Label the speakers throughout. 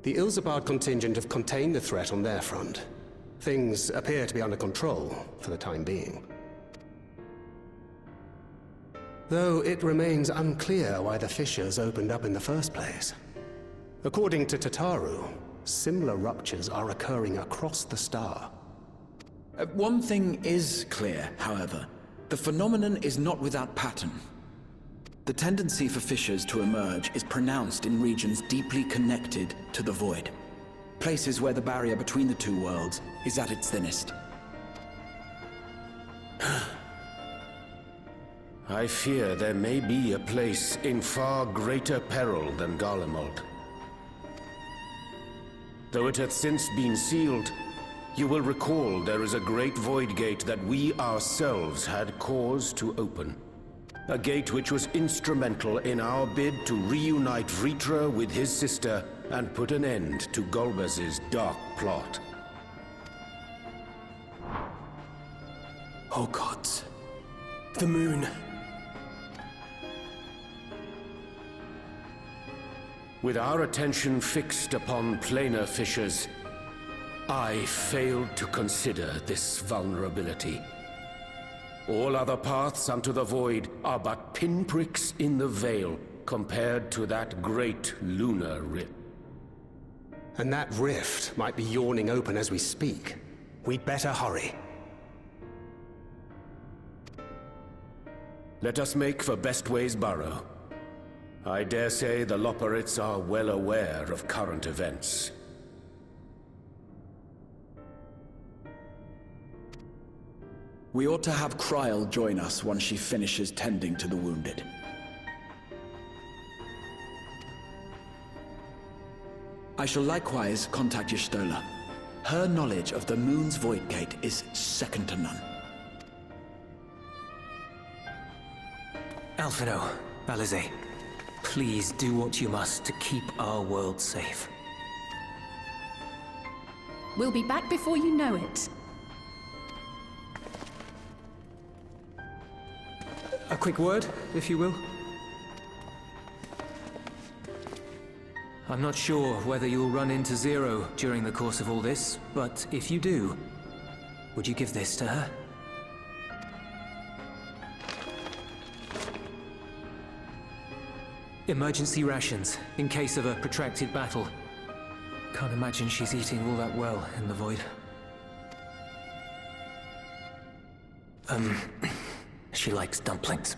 Speaker 1: The Ilsabard contingent have contained the threat on their front. Things appear to be under control, for the time being. Though it remains unclear why the fissures opened up in the first place. According to Tataru, similar ruptures are occurring across the star.
Speaker 2: One thing is clear, however. The phenomenon is not without pattern. The tendency for fissures to emerge is pronounced in regions deeply connected to the void. Places where the barrier between the two worlds is at its thinnest.
Speaker 3: I fear there may be a place in far greater peril than Garlemald. Though it hath since been sealed, you will recall there is a great void gate that we ourselves had cause to open. A gate which was instrumental in our bid to reunite Vritra with his sister and put an end to Golbez's dark plot.
Speaker 1: Oh gods. The moon.
Speaker 3: With our attention fixed upon planar fissures, I failed to consider this vulnerability. All other paths unto the void are but pinpricks in the veil compared to that great lunar rift.
Speaker 1: And that rift might be yawning open as we speak. We'd better hurry.
Speaker 3: Let us make for Bestway's Burrow. I dare say the Loporrits are well aware of current events.
Speaker 2: We ought to have Kryl join us once she finishes tending to the wounded. I shall likewise contact Y'shtola. Her knowledge of the moon's void gate is second to none.
Speaker 4: Alphino, Alize, please do what you must to keep our world safe.
Speaker 5: We'll be back before you know it.
Speaker 4: A quick word, if you will. I'm not sure whether you'll run into Zero during the course of all this, but if you do, would you give this to her? Emergency rations, in case of a protracted battle. Can't imagine she's eating all that well in the void. She likes dumplings.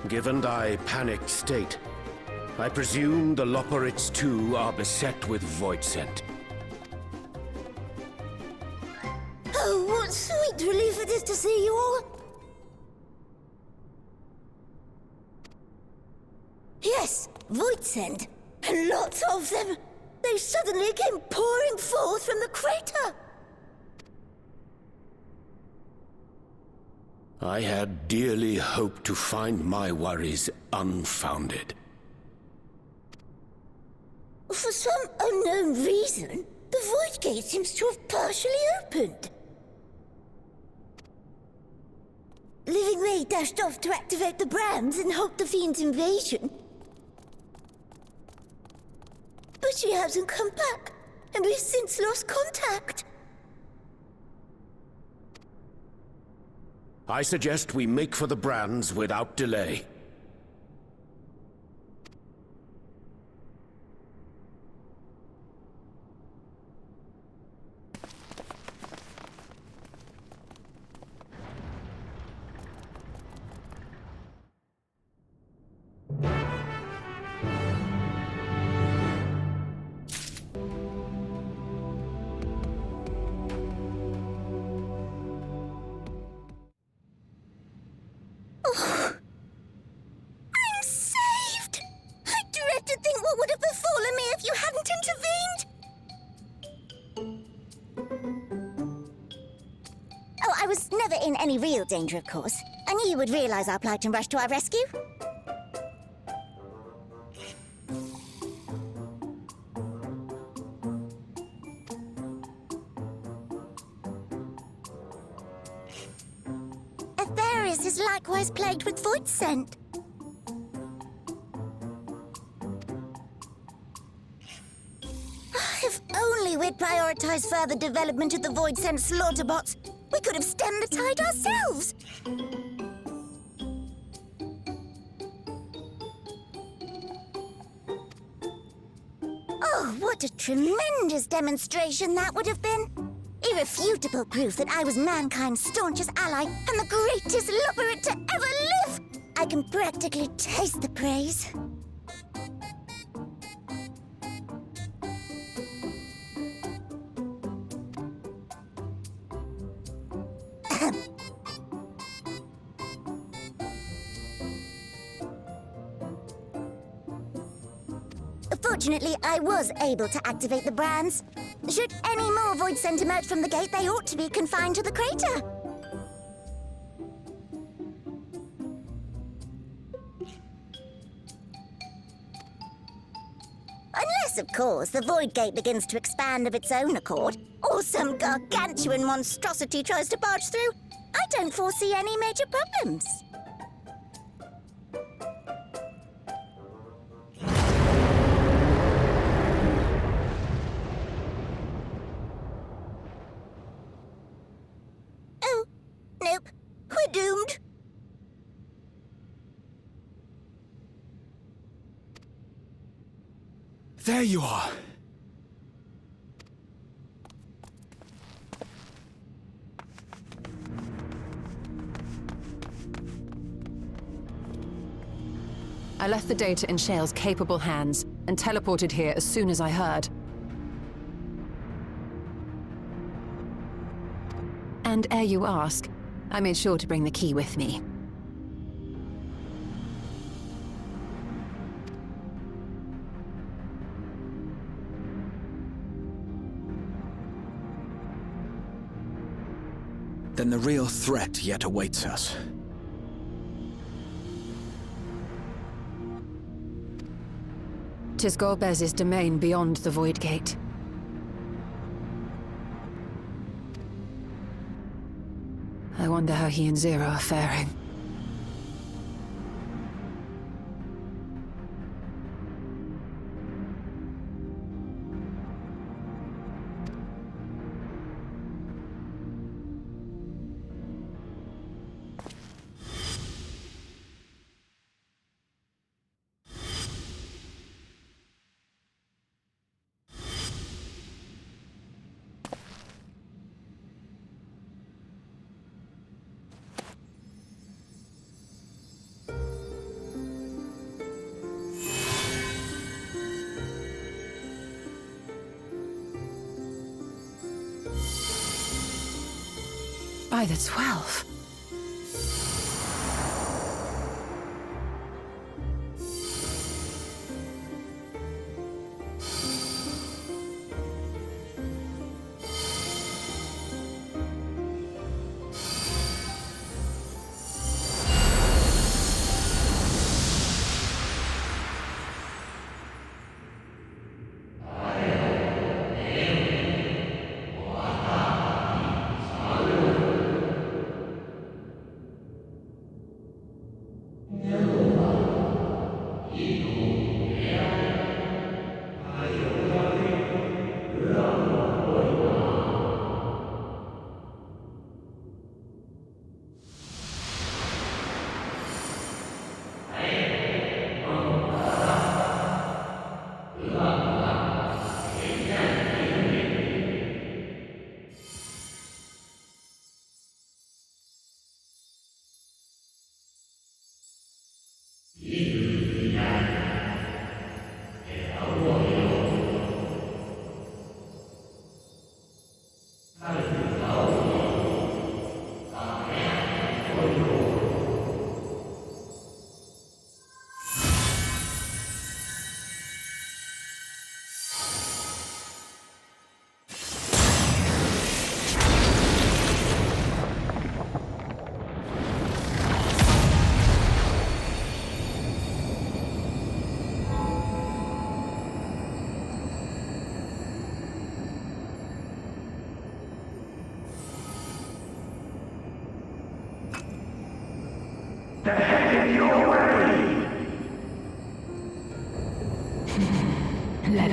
Speaker 3: Given thy panicked state, I presume the Loporrits too are beset with void scent.
Speaker 6: Oh, what sweet relief it is to see you all! Yes, void scent. And lots of them. They suddenly came pouring forth from the crater.
Speaker 3: I had dearly hoped to find my worries unfounded.
Speaker 6: For some unknown reason, the void gate seems to have partially opened. Living Ray dashed off to activate the brands and halt the Fiend's invasion. But she hasn't come back, and we've since lost contact.
Speaker 3: I suggest we make for the brands without delay.
Speaker 6: I was never in any real danger, of course. I knew you would realize our plight and rush to our rescue. Aetherius is likewise plagued with void scent. If only we'd prioritized further development of the void scent slaughter bots, we could have stemmed the tide ourselves. Oh, what a tremendous demonstration that would have been! Irrefutable proof that I was mankind's staunchest ally and the greatest lubberate to ever live! I can practically taste the praise. Fortunately, I was able to activate the brands. Should any more void scent emerge from the gate, they ought to be confined to the crater. Unless, of course, the void gate begins to expand of its own accord, or some gargantuan monstrosity tries to barge through, I don't foresee any major problems. Nope. We're doomed.
Speaker 2: There you are.
Speaker 7: I left the data in Shale's capable hands and teleported here as soon as I heard. And ere you ask, I made sure to bring the key with me.
Speaker 2: Then the real threat yet awaits us.
Speaker 7: Tis Golbez's domain beyond the Void Gate. I wonder how he and Zero are faring. By the 12.
Speaker 8: Let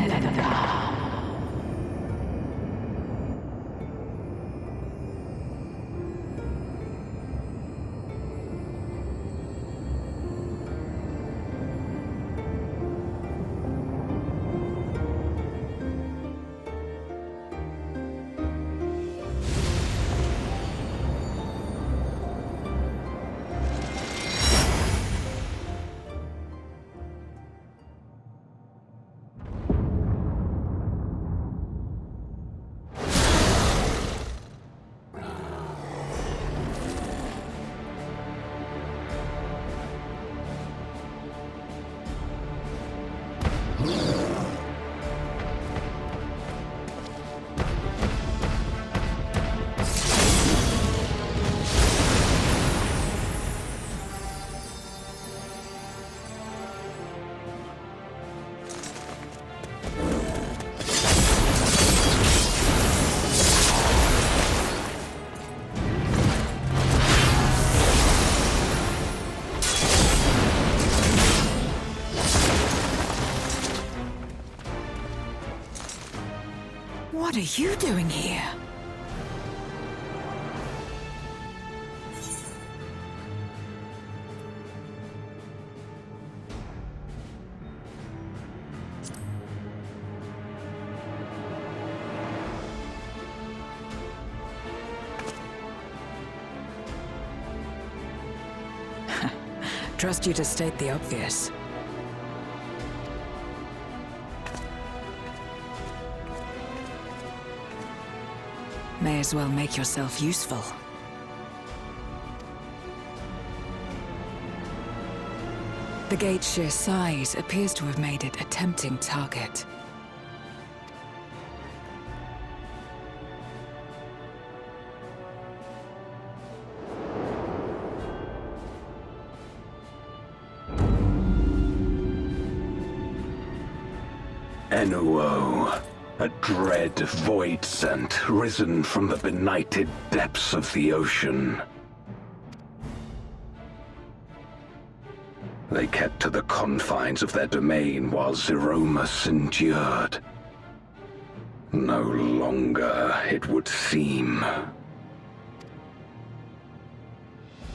Speaker 8: them come.
Speaker 7: What are you doing here? Trust you to state the obvious. May as well make yourself useful. The gate's sheer size appears to have made it a tempting target.
Speaker 9: ENUO, a dread void scent risen from the benighted depths of the ocean. They kept to the confines of their domain while Zeromus endured. No longer, it would seem.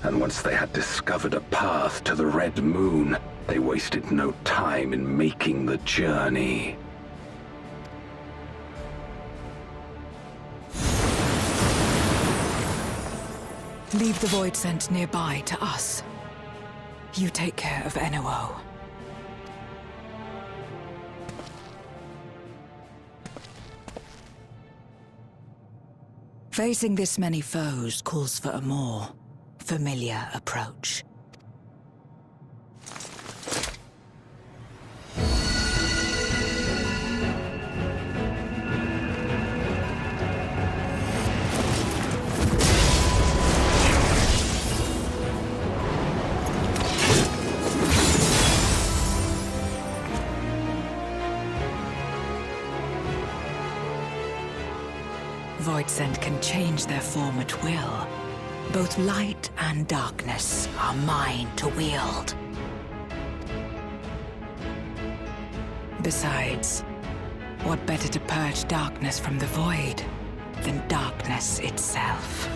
Speaker 9: And once they had discovered a path to the Red Moon, they wasted no time in making the journey.
Speaker 7: Leave the void scent nearby to us. You take care of ENUO. Facing this many foes calls for a more familiar approach. Void scent can change their form at will. Both light and darkness are mine to wield. Besides, what better to purge darkness from the void than darkness itself?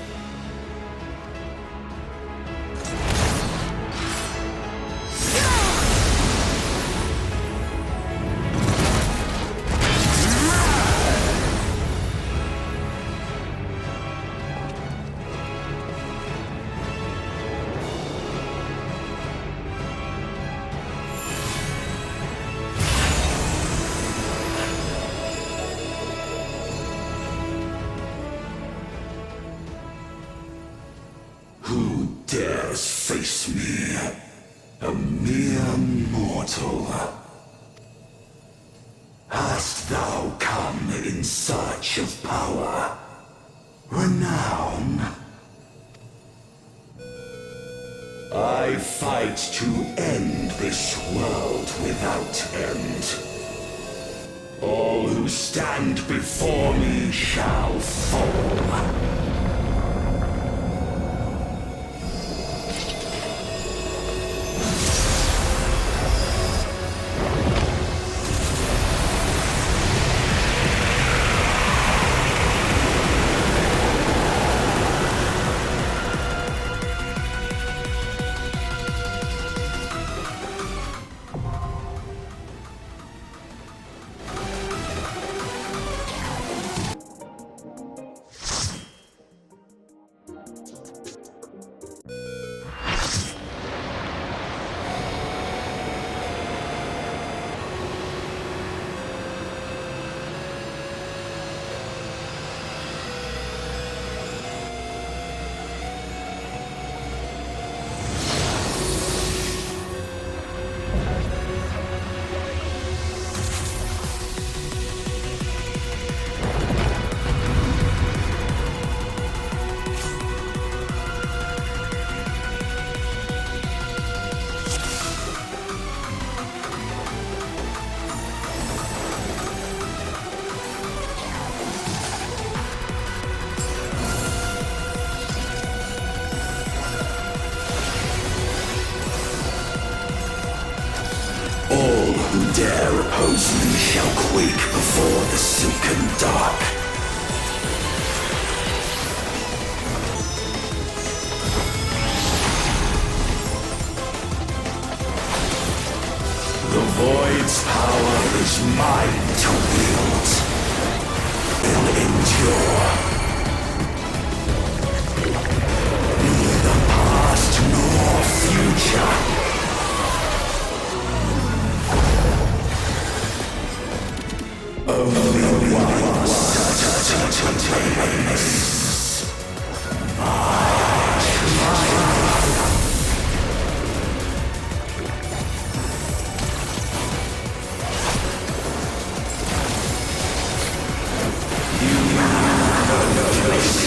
Speaker 10: Who dares face me? A mere mortal. Hast thou come in search of power? Renown? I fight to end this world without end. All who stand before me shall fall. oppose me shall quake before the silken dark. The Void's power is mine to wield. Will endure. Neither past nor future. Only one certain witness. My triumph. You know no place.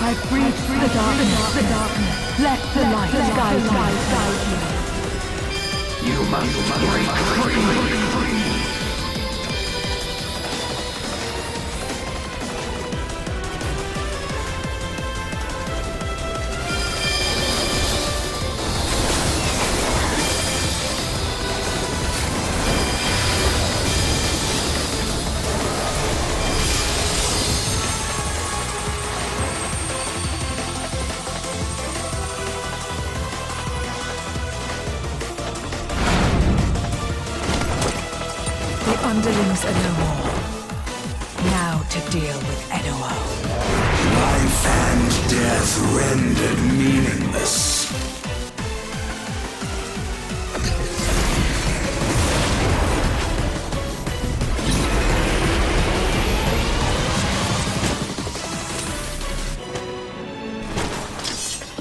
Speaker 8: I breathe the darkness. Let the light guide you.
Speaker 9: You must break free.
Speaker 7: The underlings are no more. Now to deal with ENUO.
Speaker 10: Life and death rendered meaningless.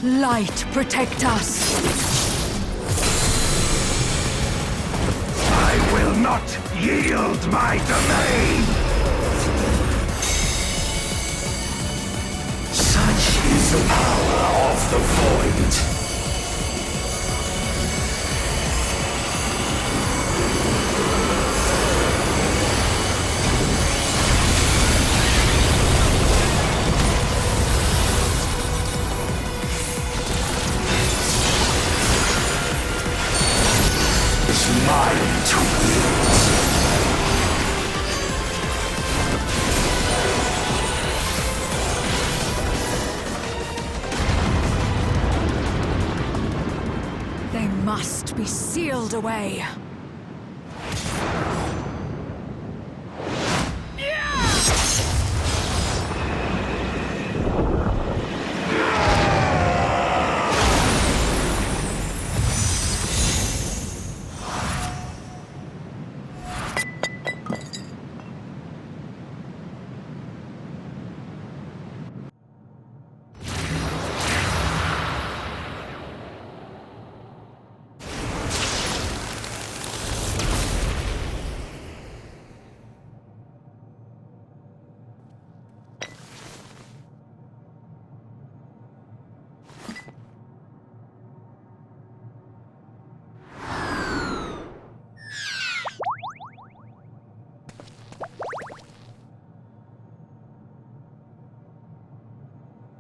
Speaker 7: Light, protect us!
Speaker 10: I will not yield my domain! Such is the power of the Void. It's mine to wield.
Speaker 7: They must be sealed away.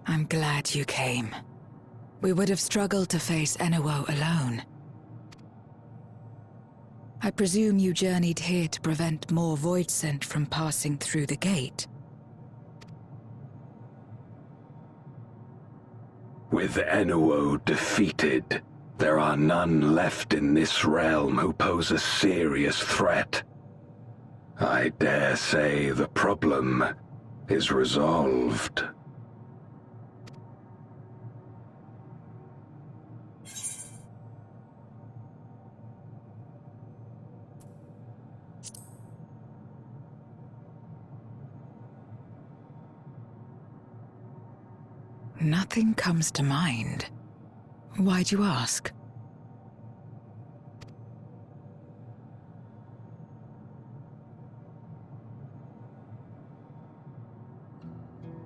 Speaker 7: I'm glad you came. We would have struggled to face ENUO alone. I presume you journeyed here to prevent more Void Scent from passing through the gate.
Speaker 9: With ENUO defeated, there are none left in this realm who pose a serious threat. I dare say the problem is resolved.
Speaker 7: Nothing comes to mind. Why'd you ask?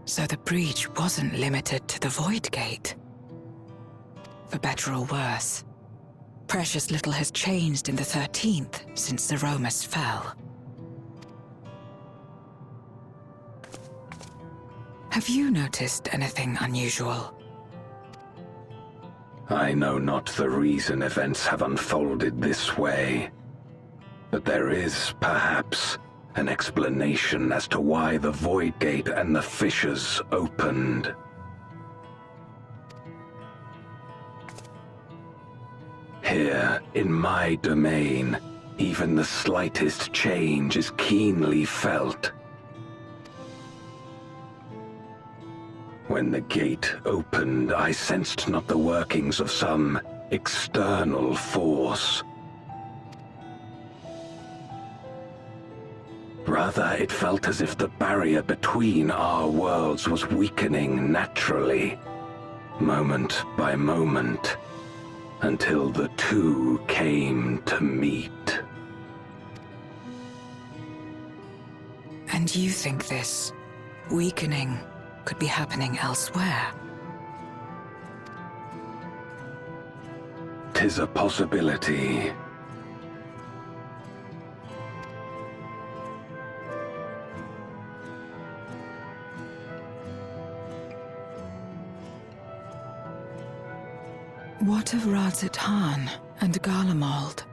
Speaker 7: So the breach wasn't limited to the Void Gate. For better or worse, precious little has changed in the 13th since the Romus fell. Have you noticed anything unusual?
Speaker 9: I know not the reason events have unfolded this way, but there is, perhaps, an explanation as to why the Void Gate and the fissures opened. Here, in my domain, even the slightest change is keenly felt. When the gate opened, I sensed not the workings of some external force. Rather, it felt as if the barrier between our worlds was weakening naturally, moment by moment, until the two came to meet.
Speaker 7: And you think this weakening could be happening elsewhere?
Speaker 9: 'Tis a possibility.
Speaker 7: What of Radzatan and Garlemald?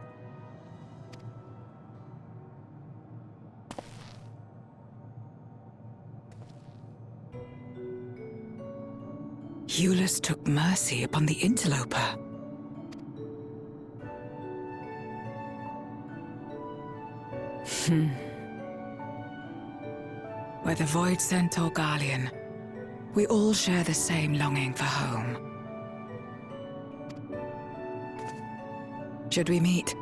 Speaker 7: Eulus took mercy upon the interloper. Whether Void Sent or Garlean, we all share the same longing for home. Should we meet,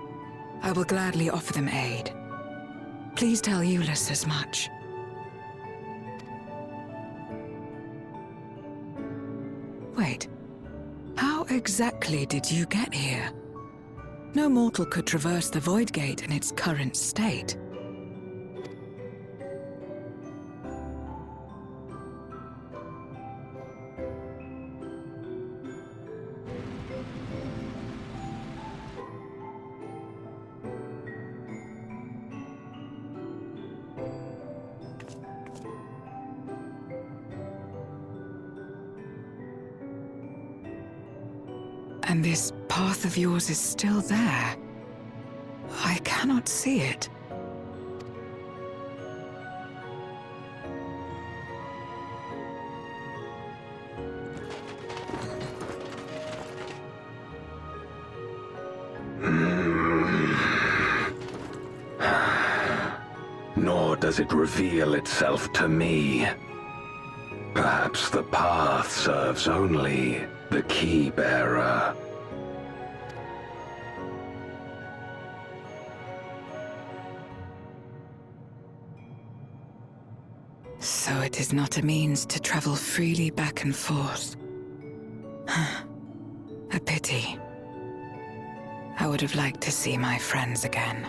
Speaker 7: I will gladly offer them aid. Please tell Eulus as much. Wait, how exactly did you get here? No mortal could traverse the Void Gate in its current state. And this path of yours is still there. I cannot see it.
Speaker 9: Nor does it reveal itself to me. Perhaps the path serves only the key bearer.
Speaker 7: So it is not a means to travel freely back and forth. A pity. I would have liked to see my friends again.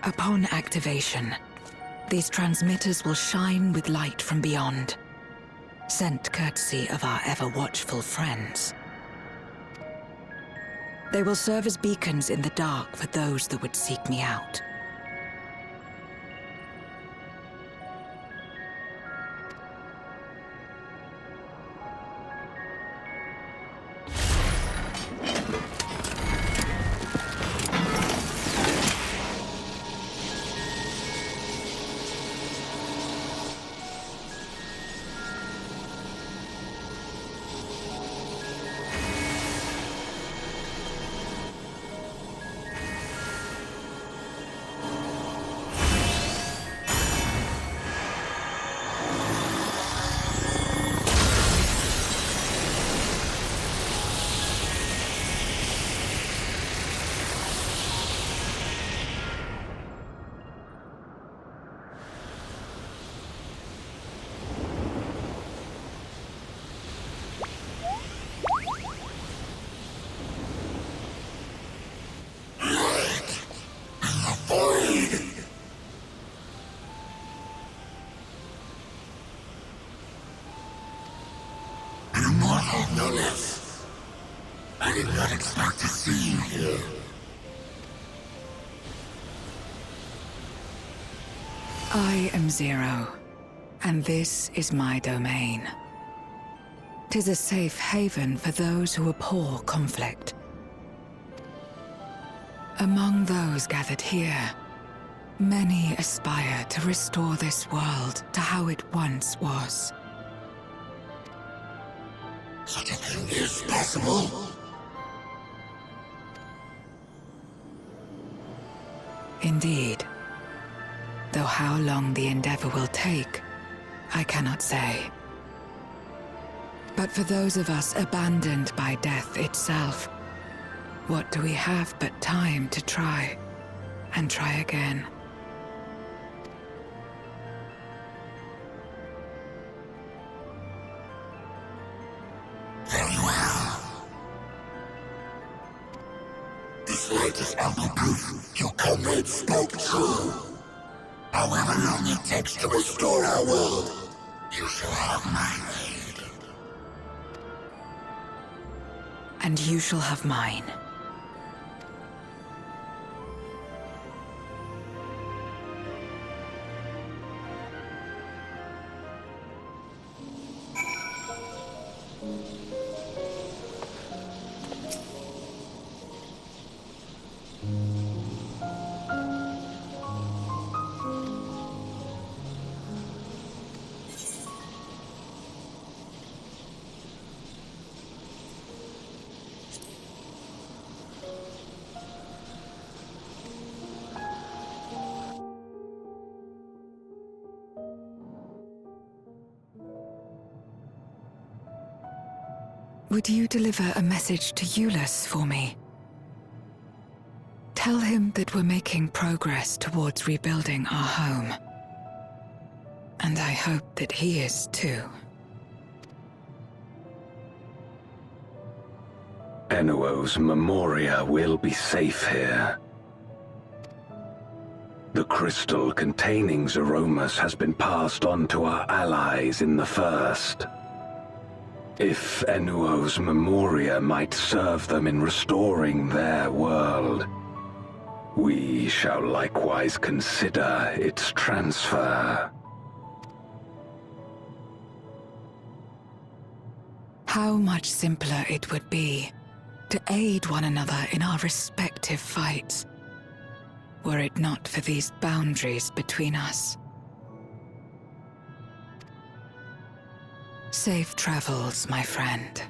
Speaker 7: Upon activation, these transmitters will shine with light from beyond, sent courtesy of our ever-watchful friends. They will serve as beacons in the dark for those that would seek me out.
Speaker 10: I did not expect to see you here.
Speaker 7: I am Zero, and this is my domain. 'Tis a safe haven for those who abhor conflict. Among those gathered here, many aspire to restore this world to how it once was.
Speaker 10: Such a thing is possible?
Speaker 7: Indeed. Though how long the endeavor will take, I cannot say. But for those of us abandoned by death itself, what do we have but time to try, and try again?
Speaker 10: Very well. This light is ample proof your comrade spoke true. However long it takes to restore our world, you shall have my aid.
Speaker 7: And you shall have mine. Would you deliver a message to Eulus for me? Tell him that we're making progress towards rebuilding our home. And I hope that he is too.
Speaker 9: ENUO's Memoria will be safe here. The crystal containing Zeromus has been passed on to our allies in the First. If ENUO's Memoria might serve them in restoring their world, we shall likewise consider its transfer.
Speaker 7: How much simpler it would be to aid one another in our respective fights, were it not for these boundaries between us. Safe travels, my friend.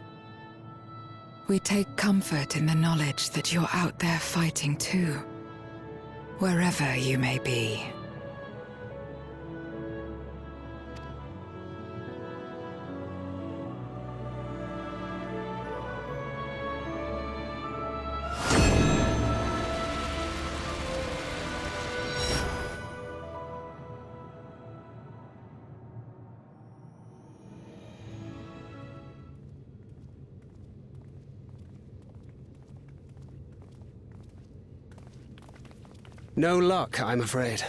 Speaker 7: We take comfort in the knowledge that you're out there fighting too, wherever you may be.
Speaker 1: No luck, I'm afraid.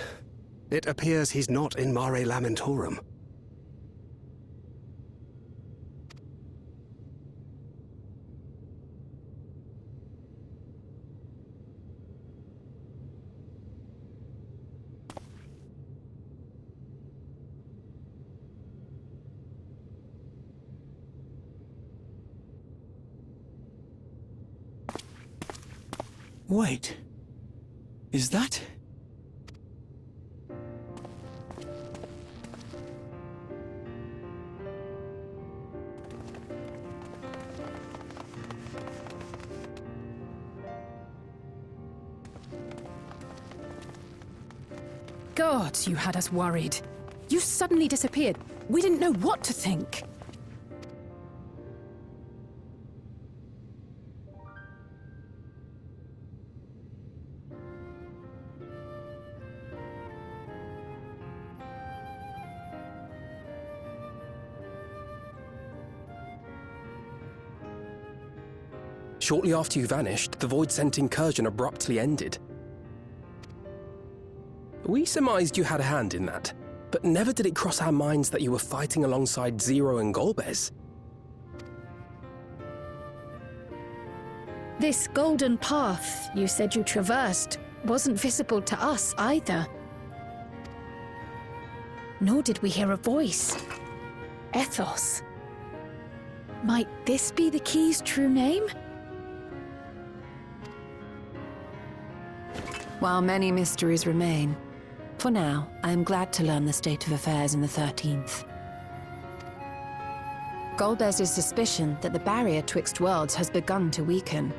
Speaker 1: It appears he's not in Mare Lamentorum.
Speaker 2: Wait. Is that...
Speaker 5: God, you had us worried. You suddenly disappeared. We didn't know what to think.
Speaker 11: Shortly after you vanished, the Void-sent incursion abruptly ended. We surmised you had a hand in that, but never did it cross our minds that you were fighting alongside Zero and Golbez.
Speaker 5: This golden path you said you traversed wasn't visible to us either. Nor did we hear a voice. Ethos. Might this be the key's true name?
Speaker 7: While many mysteries remain, for now, I am glad to learn the state of affairs in the 13th. Golbez's suspicion that the barrier twixt worlds has begun to weaken.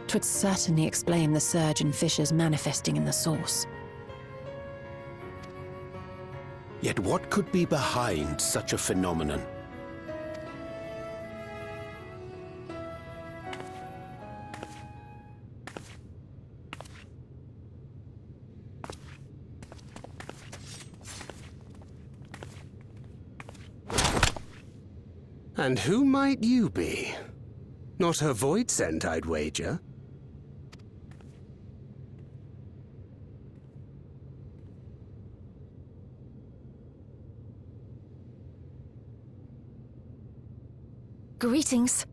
Speaker 7: 'Twould certainly explain the surge in fissures manifesting in the source.
Speaker 3: Yet what could be behind such a phenomenon?
Speaker 1: And who might you be? Not a Void-sent, I'd wager.
Speaker 6: Greetings.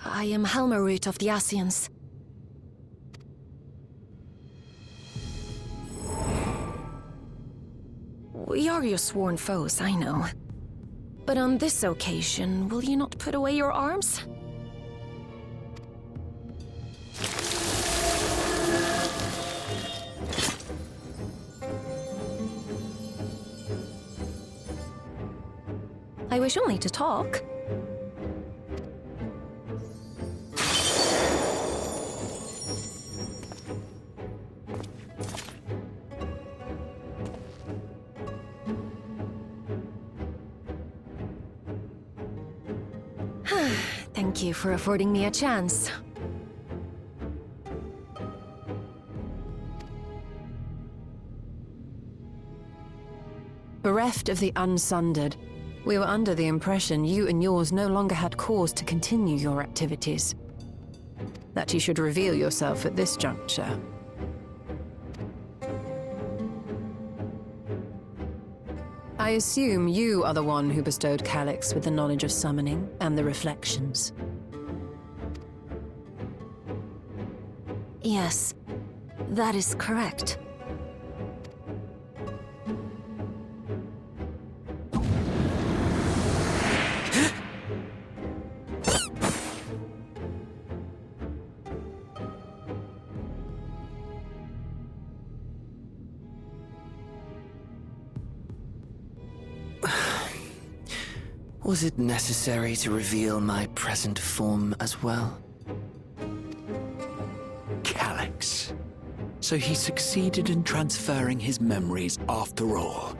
Speaker 6: I am Helmerut of the Ascians. We are your sworn foes, I know. But on this occasion, will you not put away your arms? I wish only to talk. Thank you for affording me a chance.
Speaker 7: Bereft of the Unsundered, we were under the impression you and yours no longer had cause to continue your activities. That you should reveal yourself at this juncture. I assume you are the one who bestowed Calyx with the knowledge of summoning and the reflections.
Speaker 6: Yes, that is correct.
Speaker 12: Was it necessary to reveal my present form as well?
Speaker 2: Calyx. So he succeeded in transferring his memories after all.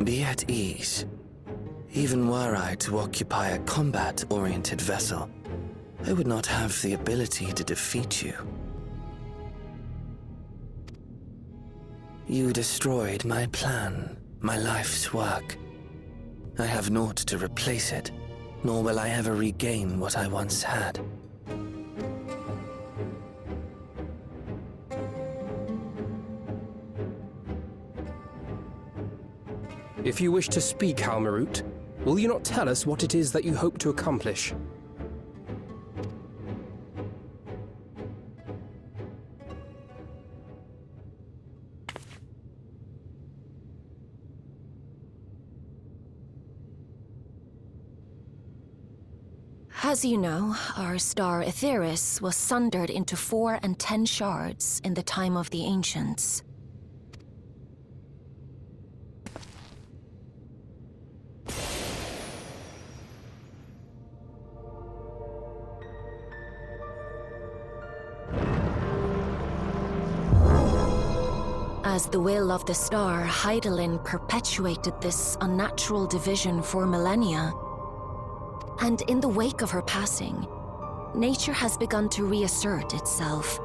Speaker 12: Be at ease. Even were I to occupy a combat-oriented vessel, I would not have the ability to defeat you. You destroyed my plan, my life's work. I have naught to replace it, nor will I ever regain what I once had.
Speaker 11: If you wish to speak, Halmarut, will you not tell us what it is that you hope to accomplish?
Speaker 13: As you know, our star Etheris was sundered into 4 and 10 shards in the time of the Ancients. As the will of the star, Hydaelyn perpetuated this unnatural division for millennia. And in the wake of her passing, nature has begun to reassert itself.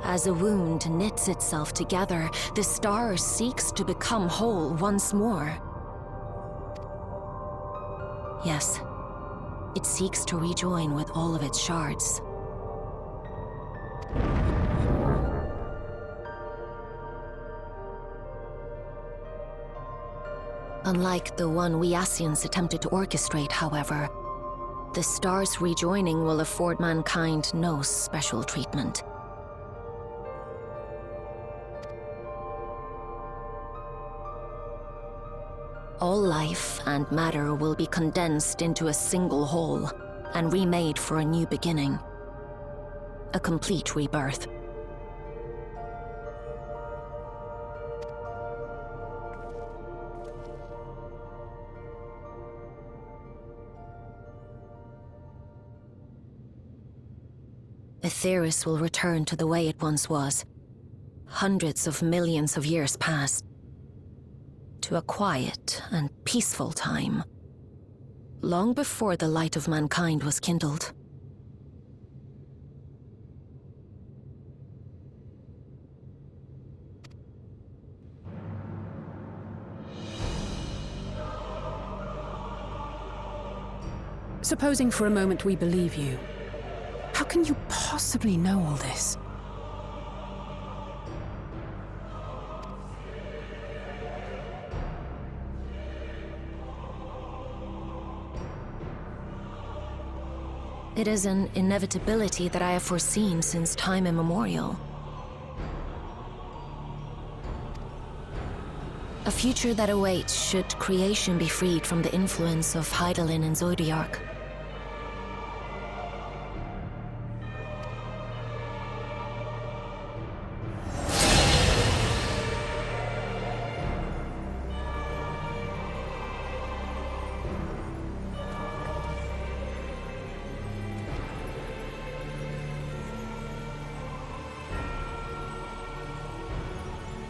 Speaker 13: As a wound knits itself together, the star seeks to become whole once more. Yes, it seeks to rejoin with all of its shards. Unlike the one we Ascians attempted to orchestrate, however, the star's rejoining will afford mankind no special treatment. All life and matter will be condensed into a single whole and remade for a new beginning. A complete rebirth. Etheris will return to the way it once was, hundreds of millions of years past, to a quiet and peaceful time, long before the light of mankind was kindled.
Speaker 14: Supposing for a moment we believe you, how can you possibly know all this?
Speaker 13: It is an inevitability that I have foreseen since time immemorial. A future that awaits should creation be freed from the influence of Hydaelyn and Zodiark.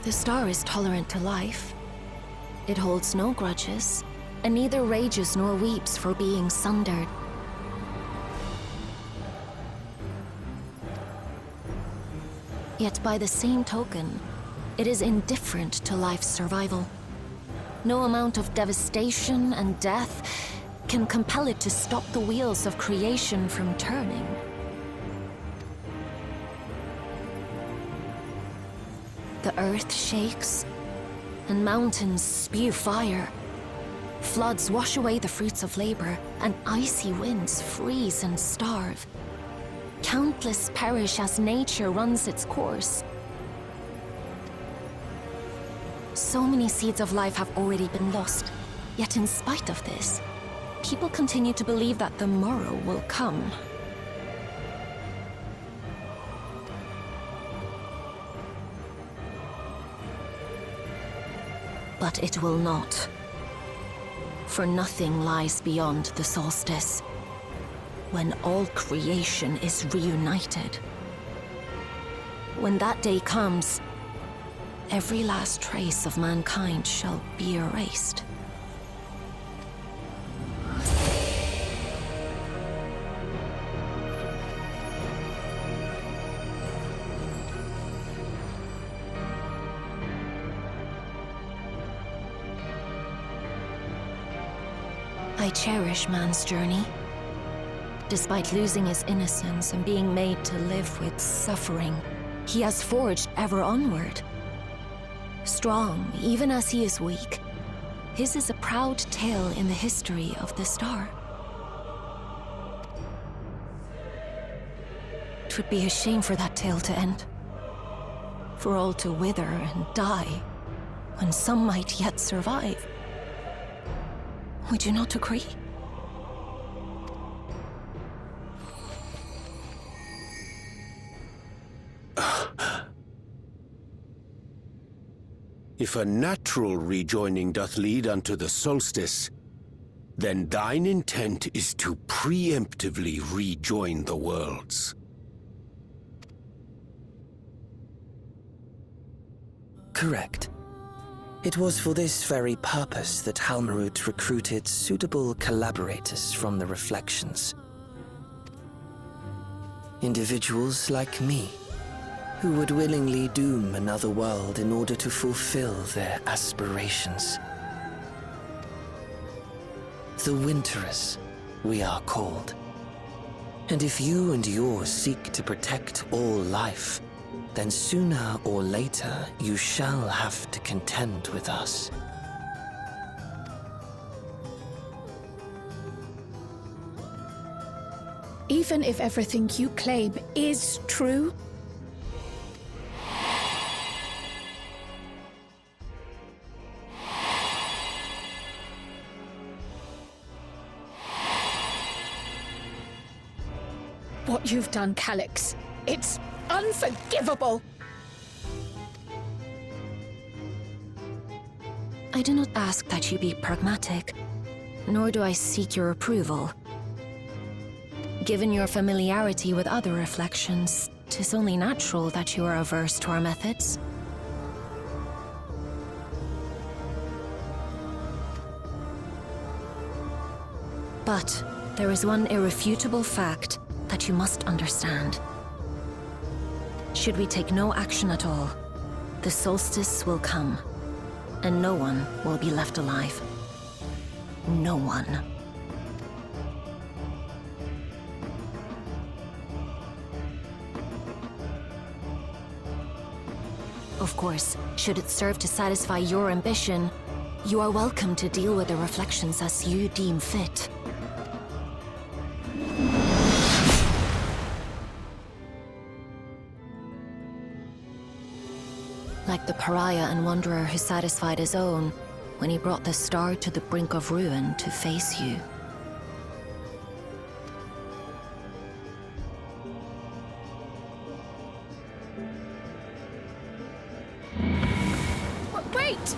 Speaker 13: The star is tolerant to life. It holds no grudges, and neither rages nor weeps for being sundered. Yet by the same token, it is indifferent to life's survival. No amount of devastation and death can compel it to stop the wheels of creation from turning. The earth shakes, and mountains spew fire. Floods wash away the fruits of labor, and icy winds freeze and starve. Countless perish as nature runs its course. So many seeds of life have already been lost, yet in spite of this, people continue to believe that the morrow will come. But it will not. For nothing lies beyond the solstice, when all creation is reunited. When that day comes, every last trace of mankind shall be erased. I cherish man's journey. Despite losing his innocence and being made to live with suffering, he has forged ever onward. Strong, even as he is weak, his is a proud tale in the history of the star. It would be a shame for that tale to end. For all to wither and die, when some might yet survive. Would you not agree?
Speaker 3: If a natural rejoining doth lead unto the solstice, then thine intent is to preemptively rejoin the worlds.
Speaker 12: Correct. It was for this very purpose that Halmarut recruited suitable collaborators from the Reflections. Individuals like me, who would willingly doom another world in order to fulfill their aspirations. The Winterers, we are called. And if you and yours seek to protect all life, then sooner or later you shall have to contend with us.
Speaker 5: Even if everything you claim is true? What you've done, Calyx, it's unforgivable!
Speaker 13: I do not ask that you be pragmatic, nor do I seek your approval. Given your familiarity with other reflections, 'tis only natural that you are averse to our methods. But there is one irrefutable fact that you must understand. Should we take no action at all, the solstice will come, and no one will be left alive. No one. Of course, should it serve to satisfy your ambition, you are welcome to deal with the reflections as you deem fit. Like the pariah and wanderer who satisfied his own when he brought the star to the brink of ruin to face you.
Speaker 5: Wait!